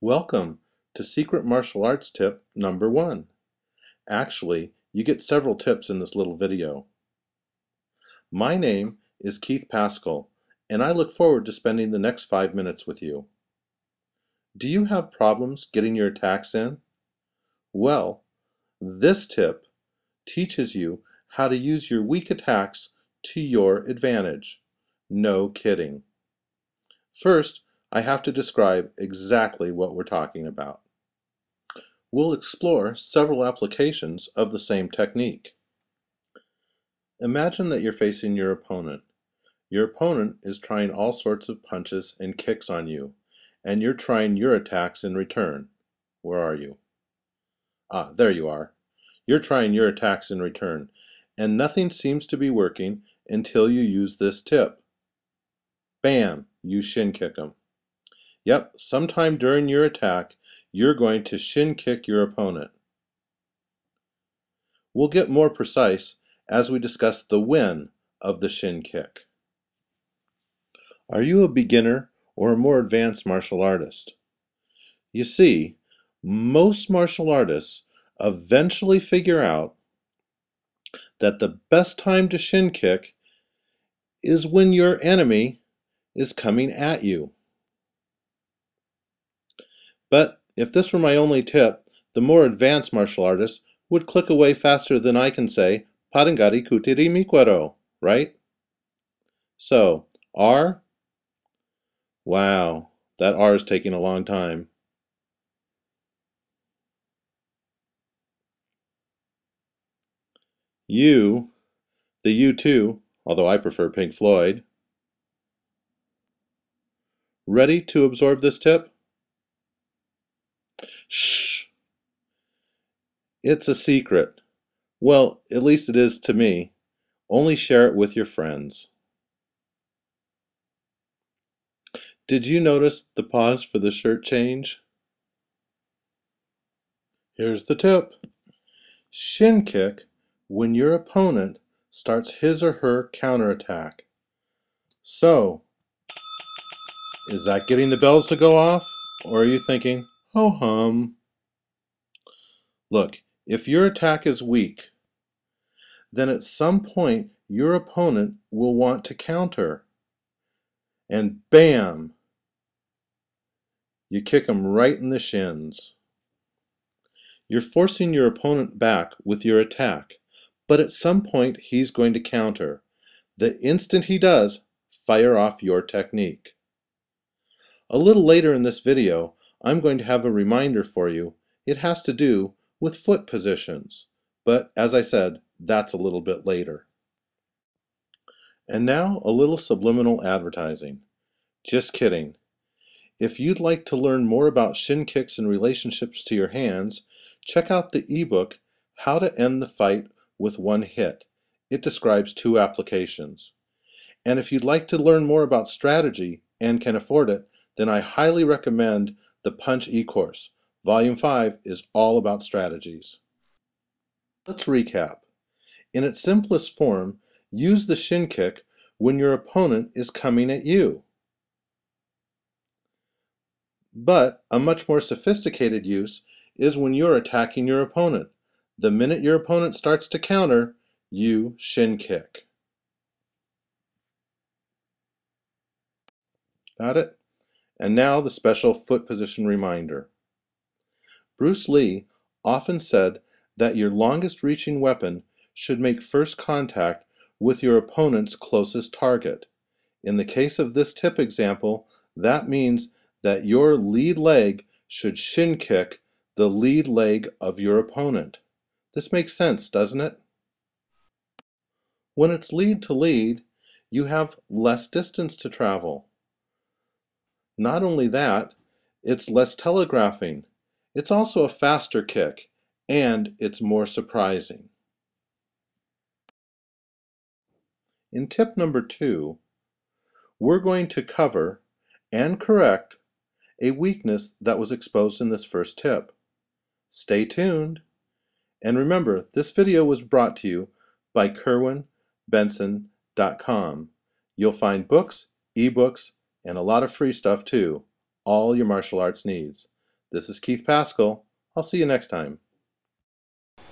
Welcome to Secret Martial Arts Tip number 1. Actually, you get several tips in this little video. My name is Keith Pascal, and I look forward to spending the next 5 minutes with you. Do you have problems getting your attacks in? Well, this tip teaches you how to use your weak attacks to your advantage. No kidding. First, I have to describe exactly what we're talking about. We'll explore several applications of the same technique. Imagine that you're facing your opponent. Your opponent is trying all sorts of punches and kicks on you, and you're trying your attacks in return. Where are you? Ah, there you are. You're trying your attacks in return, and nothing seems to be working until you use this tip. Bam! You shin kick him. Yep, sometime during your attack, you're going to shin kick your opponent. We'll get more precise as we discuss the when of the shin kick. Are you a beginner or a more advanced martial artist? You see, most martial artists eventually figure out that the best time to shin kick is when your enemy is coming at you. But if this were my only tip, the more advanced martial artist would click away faster than I can say, Parangari kutiri mikwaro, right? So, R? Wow, that R is taking a long time. U, the U2, although I prefer Pink Floyd. Ready to absorb this tip? Shh! It's a secret. Well, at least it is to me. Only share it with your friends. Did you notice the pause for the shirt change? Here's the tip. Shin kick when your opponent starts his or her counterattack. So, is that getting the bells to go off? Or are you thinking, oh hum? Look, if your attack is weak, then at some point your opponent will want to counter. And bam! You kick him right in the shins. You're forcing your opponent back with your attack, but at some point he's going to counter. The instant he does, fire off your technique. A little later in this video, I'm going to have a reminder for you. It has to do with foot positions, but as I said, that's a little bit later. And now a little subliminal advertising. Just kidding. If you'd like to learn more about shin kicks and relationships to your hands, check out the ebook, How to End the Fight with One Hit. It describes 2 applications. And if you'd like to learn more about strategy and can afford it, then I highly recommend the Punch e-course. Volume 5 is all about strategies. Let's recap. In its simplest form, use the shin kick when your opponent is coming at you. But a much more sophisticated use is when you're attacking your opponent. The minute your opponent starts to counter, you shin kick. Got it? And now the special foot position reminder. Bruce Lee often said that your longest reaching weapon should make first contact with your opponent's closest target. In the case of this tip example, that means that your lead leg should shin kick the lead leg of your opponent. This makes sense, doesn't it? When it's lead to lead, you have less distance to travel. Not only that, it's less telegraphing. It's also a faster kick, and it's more surprising. In tip number 2, we're going to cover and correct a weakness that was exposed in this first tip. Stay tuned. And remember, this video was brought to you by kerwinbenson.com. You'll find books, ebooks, and a lot of free stuff too. All your martial arts needs. This is Keith Pascal. I'll see you next time.